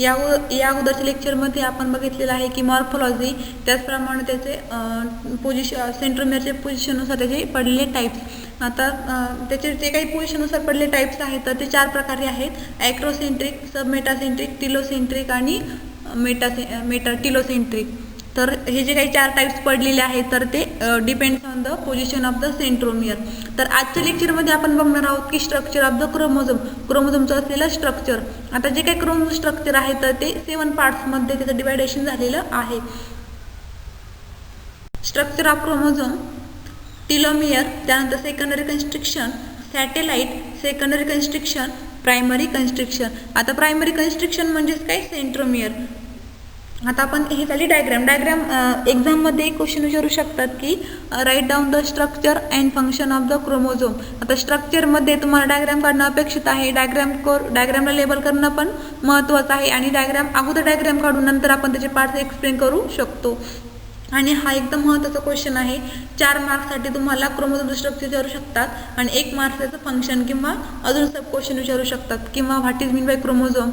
या अगोदरच्या लेक्चरमध्ये आपण बघितलेलं आहे की मॉर्फोलॉजी, त्याचप्रमाणे त्याचे पोझिशन, सेंट्रोमियरचे पोझिशननुसार त्याचे पडलेले टाईप्स. आता त्याचे जे काही पोझिशननुसार पडलेले टाईप्स आहेत तर ते 4 प्रकारे आहेत: ॲक्रोसेंट्रिक, सबमेटासेंट्रिक, टिलोसेंट्रिक आणि टिलोसेंट्रिक. तर हे जे काही 4 टाईप्स पडलेले आहेत तर ते depends on the position of the centromere. तर आजच्या लेक्चरमध्ये आपण बघणार आहोत की स्ट्रक्चर ऑफ द क्रोमोझोमचं असलेलं स्ट्रक्चर. आता जे काही क्रोमोझोम स्ट्रक्चर आहे तर ते 7 पार्ट्समध्ये त्याचं डिवायडेशन झालेलं आहे. स्ट्रक्चर ऑफ क्रोमोझोम: टिलोमियर, त्यानंतर secondary constriction, satellite, secondary constriction, primary constriction. आता प्रायमरी कन्स्ट्रिक्शन म्हणजेच काय? सेंट्रोमियर. आता आपण ही झाली डायग्राम. एक्झाममध्ये क्वेश्चन विचारू शकतात की write down the structure and function of the chromosome. आता स्ट्रक्चरमध्ये तुम्हाला डायग्राम काढणं अपेक्षित आहे. डायग्रामला लेबल करणं पण महत्त्वाचं आहे आणि अगोदर डायग्राम काढून नंतर आपण त्याचे पार्ट्स एक्सप्लेन करू शकतो. आणि हा एकदम महत्त्वाचा क्वेश्चन आहे. 4 मार्क्ससाठी तुम्हाला क्रोमोझोमचं स्ट्रक्चर विचारू शकतात आणि 1 मार्क्स त्याचं फंक्शन किंवा अजून सब क्वेश्चन विचारू शकतात किंवा what is mean by chromosome,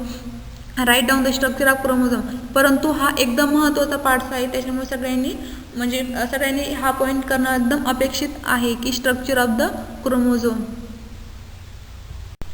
write down the structure of chromosome. परंतु हा एकदम महत्त्वाचा पार्ट्स आहे, त्याच्यामुळे सगळ्यांनी हा पॉईंट करणं एकदम अपेक्षित आहे की स्ट्रक्चर ऑफ द क्रोमोझोम.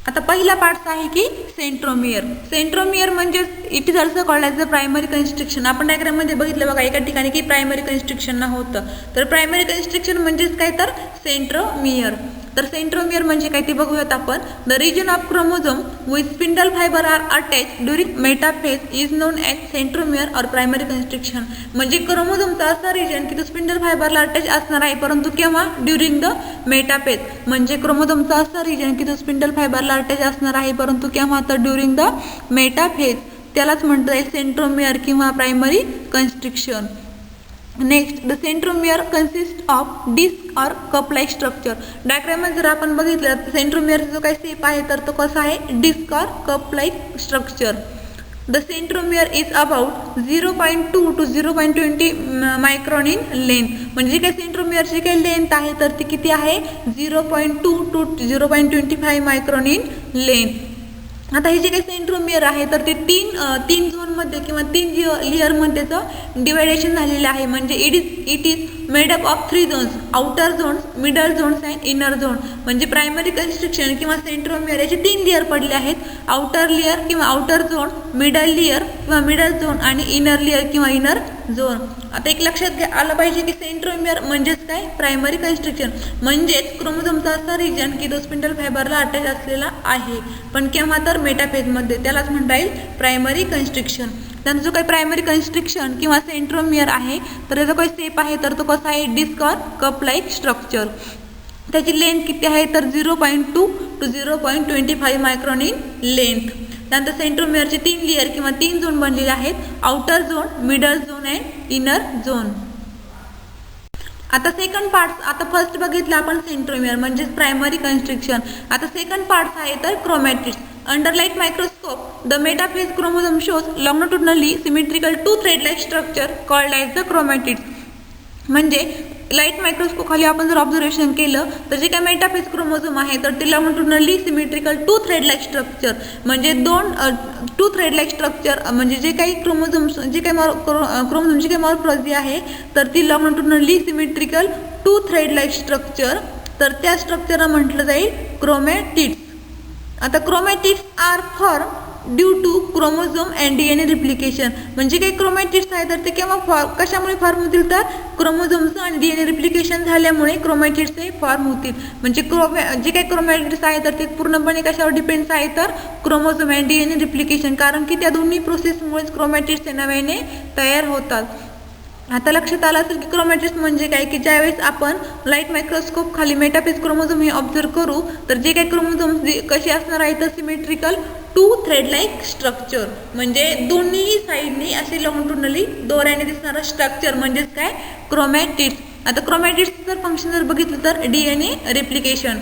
आता पहिला पार्ट्स आहे की सेंट्रोमियर. सेंट्रोमियर म्हणजे it is also called as the primary constriction. आपण डायग्राममध्ये बघितलं बघा एका ठिकाणी की प्रायमरी कन्स्ट्रिक्शन होतं. तर प्रायमरी कन्स्ट्रिक्शन म्हणजेच काय? तर सेंट्रोमियर. तर सेंट्रोमियर म्हणजे काय ते बघूयात आपण. The region of chromosome with spindle fibre are attach during metaphase is known as centromere or primary constriction. म्हणजे क्रोमोझोमचा असा रिजन की तो स्पिंडल फायबरला अटॅच असणार आहे, परंतु केव्हा? During the metaphase. म्हणजे क्रोमोझोमचा असा रिजन की तो स्पिंडल फायबरला अटॅच असणार आहे, परंतु केव्हा? तर ड्युरिंग द मेटाफेज. त्यालाच म्हणता येईल सेंट्रोमियर किंवा primary constriction. Next, the centromere consist of disc और कप लाईक स्ट्रक्चर. डायग्राममध्ये जर आपण बघितलं तर सेंट्रोमियरचा जो काही शेप आहे तर तो कसा आहे? डिस्क और cup like structure. The centromere is about 0.2 to 0.20 micron in length. म्हणजे काही सेंट्रोमियरची काही लेंथ आहे तर ती किती आहे? 0.2 to 0.25 मायक्रॉन इन लेंथ. आता हे जे काही सेंट्रोमियर आहे तर ते तीन झोनमध्ये किंवा 3 लेअरमध्येचं डिवायडेशन झालेलं आहे. म्हणजे it is made up of 3 zones: outer zones, middle zones and inner zone. म्हणजे प्रायमरी कन्स्ट्रिक्शन किंवा सेंट्रोमियर याचे 3 लेअर पडले आहेत: आउटर लेअर किंवा आउटर झोन, मिडल लेअर किंवा मिडल झोन आणि इनर लेअर किंवा इनर झोन. आता एक लक्षात आलं पाहिजे की सेंट्रोमियर म्हणजेच काय? Primary constriction. म्हणजेच क्रोमोझोमचा असा रिजन की तो स्पिंडल फायबरला अटॅच असलेला आहे, पण केव्हा? तर मेटाफेजमध्ये. त्यालाच म्हणता येईल प्रायमरी कन्स्ट्रिक्शन. त्यानंतर जो काही प्रायमरी कन्स्ट्रिक्शन किंवा सेंट्रोमियर आहे तर त्याचा काही शेप आहे तर तो कसा आहे? डिस्क और कप लाईक स्ट्रक्चर. त्याची लेंथ किती आहे? तर 0.2 to 0.25 मायक्रॉन इन लेंथ. त्यानंतर सेंट्रोमियरचे 3 लेअर किंवा 3 झोन बनलेले आहेत: outer zone, middle zone and inner zone. आता सेकंड पार्ट्स. आता फर्स्ट बघितलं आपण सेंट्रोमियर म्हणजेच प्रायमरी कन्स्ट्रिक्शन. आता सेकंड पार्ट्स आहे तर chromatids. Under light microscope the metaphase chromosome shows longitudinally symmetrical 2 thread like structure called as the chromatids. म्हणजे light microscope खाली आपण जर ऑब्झर्वेशन केलं तर जे काही मेटाफेज क्रोमोझोम आहे तर ते लॉंगिट्युडनली सिमेट्रिकल 2 थ्रेड लाईक स्ट्रक्चर म्हणजे 2 थ्रेड लाईक स्ट्रक्चर. म्हणजे जे काही क्रोमोझोमची काही मॉर्फोलॉजी आहे तर ती longitudinally symmetrical 2 thread like structure. तर त्या स्ट्रक्चरला म्हटलं जाईल क्रोमॅटिड्स. आता chromatids are form due to chromosome and DNA replication. म्हणजे काही क्रोमॅटिड्स आहे तर ते केव्हा कशामुळे फॉर्म होतील? तर क्रोमोझोमचं आणि DNA रिप्लिकेशन झाल्यामुळे क्रोमॅटिड्स हे फॉर्म होतील. म्हणजे जे काही क्रोमॅटिड्स आहे तर ते पूर्णपणे कशावर डिपेंड्स आहे? तर क्रोमोझोम अँड DNA रिप्लिकेशन. कारण की त्या दोन्ही प्रोसेसमुळेच क्रोमॅटिड्स नव्याने तयार होतात. आता लक्षात आलं असेल की क्रोमॅटिड्स म्हणजे काय? की ज्यावेळेस आपण लाईट मायक्रोस्कोप खाली मेटाफेज क्रोमोझोम हे ऑब्झर्व करू तर जे काही क्रोमोझोम कसे असणार आहे तर सिमेट्रिकल 2 थ्रेड लाईक स्ट्रक्चर. म्हणजे दोन्ही साईडनी असे लॉंगिट्युडनली दोऱ्याने दिसणारं स्ट्रक्चर म्हणजेच काय? क्रोमॅटिड्स. आता क्रोमॅटिड्सचं जर फंक्शन जर बघितलं तर DNA रिप्लिकेशन.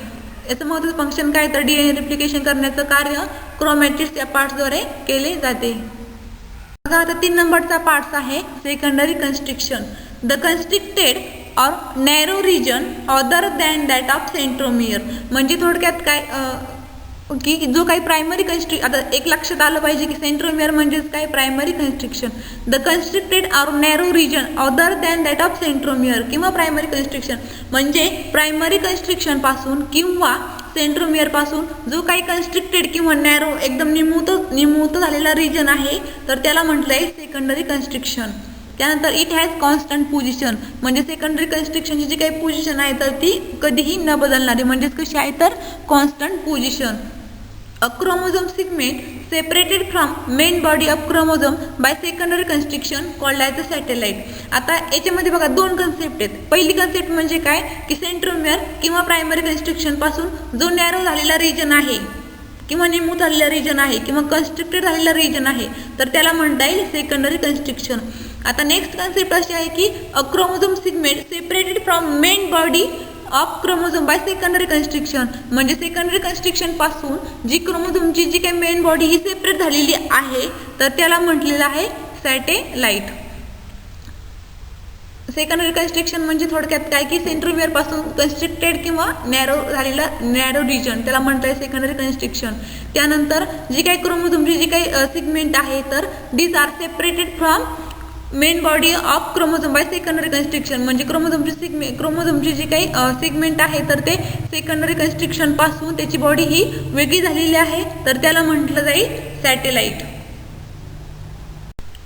याचं महत्त्वाचं फंक्शन काय? तर DNA रिप्लिकेशन करण्याचं कार्य क्रोमॅटिड्स या पार्ट्सद्वारे केले जाते. बघा आता 3 नंबरचा पार्ट्स आहे secondary constriction. The constricted or narrow region other than that of centromere. म्हणजे थोडक्यात काय? की जो काही प्रायमरी आता एक लक्षात आलं पाहिजे की सेंट्रोमियर म्हणजेच काय, primary constriction. The constricted or narrow region other than that of centromere किंवा प्रायमरी कन्स्ट्रिक्शन म्हणजे प्रायमरी कन्स्ट्रिक्शन पासून किंवा सेंट्रोमियर पासून जो काही कन्स्ट्रिक्टेड किंवा नॅरो एकदम निमूत झालेला रिजन आहे तर त्याला म्हटलंय सेकंडरी कन्स्ट्रिक्शन. त्यानंतर इट हॅज कॉन्स्टंट पोझिशन म्हणजे सेकंडरी कन्स्ट्रिक्शनची जी काही पोझिशन आहे तर ती कधीही न बदलणारी म्हणजेच कशी आहे तर constant position. A chromosome segment separated from main body of chromosome by secondary constriction called as a satellite. आता याच्यामध्ये बघा दोन कन्सेप्ट आहेत. पहिली कन्सेप्ट म्हणजे काय की सेंट्रोमियर किंवा प्रायमरी कन्स्ट्रिक्शन पासून जो नॅरो झालेला रिजन आहे किंवा निमूत झालेला रिजन आहे किंवा कन्स्ट्रिक्टेड झालेला रिजन आहे तर त्याला म्हणता येईल सेकंडरी कन्स्ट्रिक्शन. आता नेक्स्ट कन्सेप्ट अशी आहे की a chromosome segment separated from main body of chromosome by secondary constriction म्हणजे सेकंडरी कन्स्ट्रिक्शन पासून जी क्रोमोझोमची जी काही मेन बॉडी ही सेपरेट झालेली आहे तर त्याला म्हटलेलं आहे सॅटेलाइट. सेकंडरी कन्स्ट्रिक्शन म्हणजे थोडक्यात काय की सेंट्रोमियर पासून कन्स्ट्रिक्टेड किंवा नॅरो रिजन त्याला म्हणताय सेकंडरी कन्स्ट्रिक्शन. त्यानंतर जी काही क्रोमोझोमची जी काही सेगमेंट आहे तर these are separated from main body of chromosome by secondary constriction म्हणजे क्रोमोझोमची जी काही सेगमेंट आहे तर ते सेकंडरी कन्स्ट्रिक्शन पासून त्याची बॉडी ही वेगळी झालेली आहे तर त्याला म्हटलं जाईल सॅटेलाइट.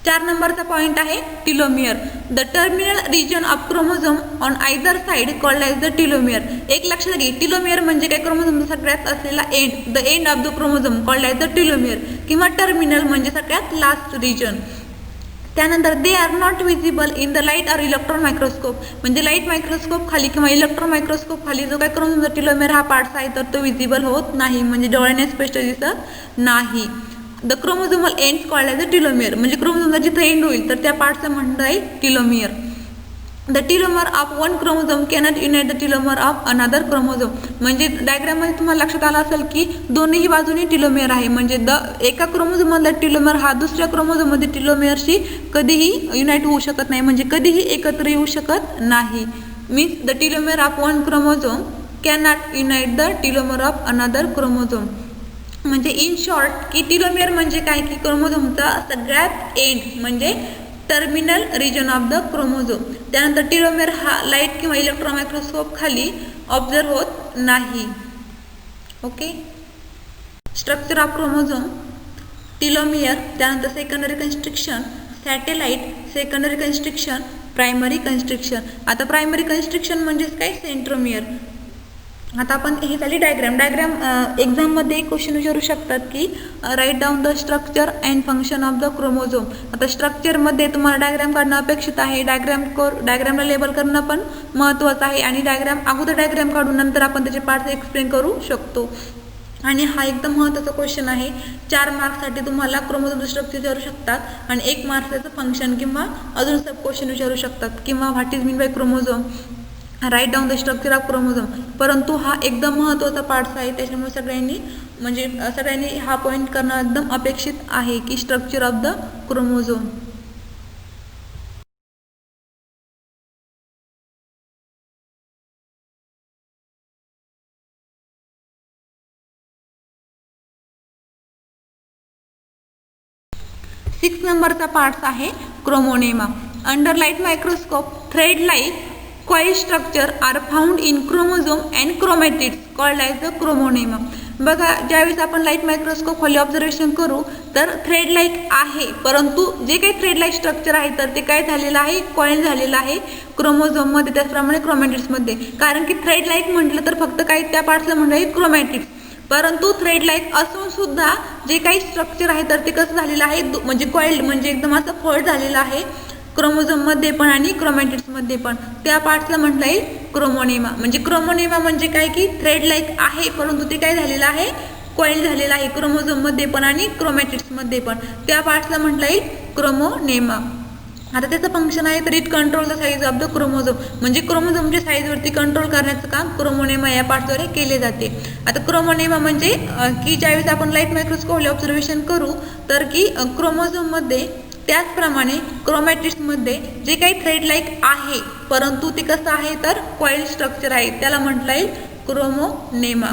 4 नंबरचा पॉइंट आहे telomere. The terminal region of chromosome on either side called as the telomere. एक लक्षात घे टिलोमियर म्हणजे काय क्रोमोझोमचा सगळ्यात असलेला end the end of the chromosome called as the telomere किंवा टर्मिनल म्हणजे सगळ्यात लास्ट रिजन. त्यानंतर they are not visible in the light or electron microscope म्हणजे लाईट मायक्रोस्कोप खाली किंवा इलेक्ट्रॉन मायक्रोस्कोप खाली जो काय क्रोमोझोमचा टिलोमियर हा पार्ट्स आहे तर तो विजिबल होत नाही म्हणजे डोळ्याने स्पष्ट दिसत नाही. The chromosomal ends called as a telomere म्हणजे क्रोमोझोमचा जिथे एंड होईल तर त्या पार्टचं म्हणणं आहे telomere. The telomere of one chromosome cannot unite the telomere of another chromosome म्हणजे डायग्राममध्ये तुम्हाला लक्षात आलं असेल की दोन्ही बाजूनी टिलोमियर आहे म्हणजे एका क्रोमोझोममधला टिलोमियर हा दुसऱ्या क्रोमोझोममध्ये टिलोमियरशी कधीही युनाइट होऊ शकत नाही म्हणजे कधीही एकत्र येऊ शकत नाही. Means the telomere of one chromosome cannot unite the telomere of another chromosome म्हणजे इन शॉर्ट की टिलोमियर म्हणजे काय की क्रोमोझोमचा सगळ्यात एंड म्हणजे terminal region of the chromosome. त्यानंतर टिलोमियर हा लाईट किंवा इलेक्ट्रॉन मायक्रोस्कोप खाली ऑब्झर्व होत नाही. Okay. Structure of chromosome, telomere, त्यानंतर secondary constriction, satellite, secondary constriction, primary constriction. आता प्रायमरी कन्स्ट्रिक्शन म्हणजेच काय सेंट्रोमियर. आता आपण हे झाली डायग्राम. एक्झाममध्ये क्वेश्चन विचारू शकतात की write down the structure and function of the chromosome. आता स्ट्रक्चरमध्ये तुम्हाला डायग्राम काढणं अपेक्षित आहे. डायग्रामला लेबल करणं पण महत्त्वाचं आहे आणि अगोदर डायग्राम काढून नंतर आपण त्याचे पार्ट्स एक्सप्लेन करू शकतो. आणि हा एकदम महत्त्वाचा क्वेश्चन आहे. 4 मार्क्ससाठी तुम्हाला क्रोमोझोम स्ट्रक्चर विचारू शकतात आणि 1 मार्क्स त्याचं फंक्शन किंवा अजून सब क्वेश्चन विचारू शकतात किंवा what is mean by chromosome, write down the structure of chromosome. परंतु हा एकदम महत्त्वाचा पार्ट्स आहे त्याच्यामुळे सगळ्यांनी हा पॉईंट करणं एकदम अपेक्षित आहे की structure of the chromosome. Six नंबरचा पार्ट्स आहे chromonema. Under light microscope thread like coil structure are found in chromosome and chromatids called as the chromonema. बघा ज्यावेळेस आपण लाईट मायक्रोस्कोप खाली ऑब्झर्वेशन करू तर थ्रेड लाईक आहे परंतु जे काही थ्रेड लाईक स्ट्रक्चर आहे तर ते काय झालेलं आहे कॉईल झालेलं आहे क्रोमोझोममध्ये त्याचप्रमाणे क्रोमॅटिड्समध्ये. कारण की थ्रेड लाईक म्हटलं तर फक्त काही त्या पार्ट्सला म्हणलं क्रोमॅटिड्स परंतु थ्रेड लाईक असून सुद्धा जे काही स्ट्रक्चर आहे तर ते कसं झालेलं आहे म्हणजे कॉइल्ड म्हणजे एकदम असं फोल्ड झालेलं आहे क्रोमोझोममध्ये पण आणि क्रोमॅटिड्समध्ये पण. त्या पार्ट्सला म्हटलं येईल क्रोमोनेमा. म्हणजे क्रोमोनेमा म्हणजे काय की थ्रेड लाईक आहे परंतु ते काय झालेलं आहे कॉइल्ड झालेलं आहे क्रोमोझोममध्ये पण आणि क्रोमॅटिड्समध्ये पण. त्या पार्ट्सला म्हटलं येईल क्रोमोनेमा. आता त्याचं फंक्शन आहे तर it control the size of the chromosome म्हणजे क्रोमोझोमच्या साईजवरती कंट्रोल करण्याचं काम क्रोमोनेमा या पार्ट्सद्वारे केले जाते. आता क्रोमोनेमा म्हणजे की ज्यावेळेस आपण लाईट मायक्रोस्कोपला ऑब्झर्वेशन करू तर की क्रोमोझोममध्ये त्याचप्रमाणे क्रोमॅटिड्समध्ये जे काही थ्रेड लाईक आहे परंतु ते कसं आहे तर कॉइल्ड स्ट्रक्चर आहे त्याला म्हटलं येईल क्रोमोनेमा.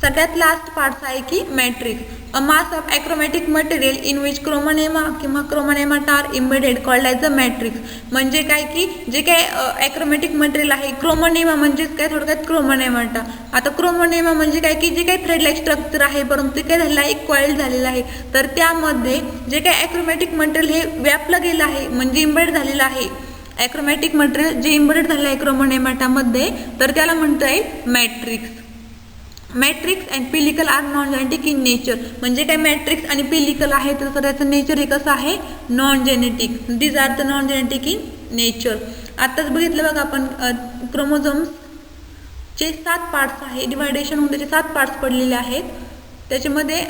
सगळ्यात लास्ट पार्ट आहे की matrix. A mass of achromatic material in which chromonema किंवा chromonemata are embedded called as a matrix. म्हणजे काय की जे काय ॲक्रोमॅटिक मटेरियल आहे, क्रोमोनेमा म्हणजेच काय थोडक्यात क्रोमोनेमाटा. आता क्रोमोनेमा म्हणजे काय की जे काही थ्रेड लाईक स्ट्रक्चर आहे परंतु ते काय झालेलं आहे, कॉइल झालेलं आहे. तर त्यामध्ये जे काही ॲक्रोमॅटिक मटेरियल हे व्यापलं गेलं आहे म्हणजे इम्बेड झालेलं आहे. ॲक्रोमॅटिक मटेरियल जे इम्बेडेड झालेलं आहे क्रोमोनेमाटामध्ये तर त्याला म्हणतो आहे matrix. Matrix and pellicle are non genetic in nature. म्हणजे काय मॅट्रिक्स आणि पेलिकल आहे तर त्याचं नेचर हे कसं आहे, non genetic. These are the non genetic in nature. आत्ताच बघितलं बघा आपण क्रोमोझोम्सचे 7 पार्ट्स आहे, डिवायडेशन होऊन त्याचे 7 पार्ट्स पडलेले आहेत. त्याच्यामध्ये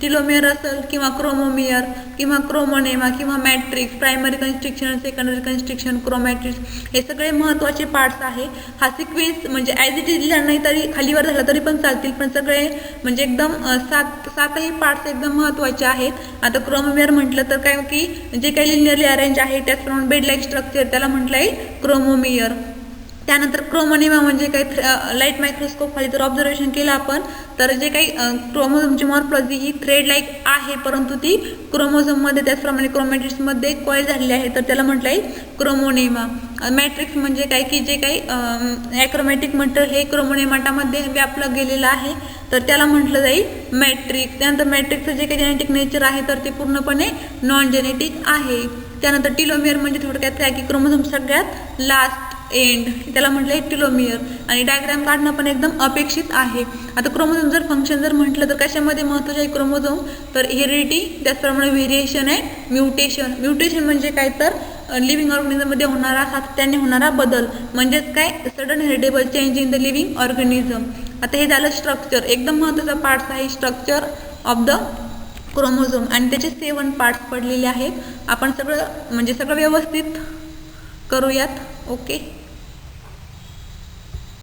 टिलोमियर असेल किंवा क्रोमोमियर किंवा क्रोमोनेमा किंवा matrix, primary constriction, secondary constriction, क्रोमॅट्रिक्स हे सगळे महत्त्वाचे पार्ट्स आहे. हा सिक्वेन्स म्हणजे ॲज इट इज लिहिला नाही तरी खालीवर झाला तरी पण चालतील, पण सगळे म्हणजे एकदम 7ही पार्ट्स एकदम महत्त्वाचे आहेत. आता क्रोमोमियर म्हटलं तर काय की जे काही लिनियरली अरेंज आहे त्याचप्रमाणे बेड लाईक स्ट्रक्चर त्याला म्हटलं आहे क्रोमोमियर. त्यानंतर क्रोमोनेमा म्हणजे काही लाईट मायक्रोस्कोप खाली जर ऑब्झर्वेशन केलं आपण तर जे काही क्रोमोझोमची मॉर्फॉलॉजी ही थ्रेड लाईक आहे परंतु ती क्रोमोझोममध्ये त्याचप्रमाणे क्रोमॅटिड्समध्ये कॉइल झालेली आहे तर त्याला म्हटलं आहे क्रोमोनेमा. मॅट्रिक्स म्हणजे काय की जे काही ॲक्रोमॅटिक मटेरियल हे क्रोमोनेमाटामध्ये व्यापलं गेलेलं आहे तर त्याला म्हटलं जाईल मॅट्रिक्स. त्यानंतर मॅट्रिक्सचं जे काही जेनेटिक नेचर आहे तर ते पूर्णपणे नॉन जेनेटिक आहे. त्यानंतर टिलोमियर म्हणजे थोडक्यात काय की क्रोमोझोम सगळ्यात लास्ट एंड त्याला म्हटलं आहे टिलोमियर. आणि डायग्राम काढणं पण एकदम अपेक्षित आहे. आता क्रोमोझोम जर फंक्शन जर म्हटलं तर कशामध्ये महत्त्वाचे आहे क्रोमोझोम तर हेरिडिटी, त्याचप्रमाणे व्हेरिएशन अँड म्युटेशन. म्युटेशन म्हणजे काय तर लिव्हिंग ऑर्गॅनिझममध्ये होणारा सातत्याने होणारा बदल म्हणजेच काय sudden heritable change in the living organism. आता हे झालं स्ट्रक्चर, एकदम महत्त्वाचा पार्ट आहे स्ट्रक्चर ऑफ द क्रोमोझोम आणि त्याचे 7 पार्ट्स पडलेले आहेत. आपण सगळं व्यवस्थित करूयात. ओके.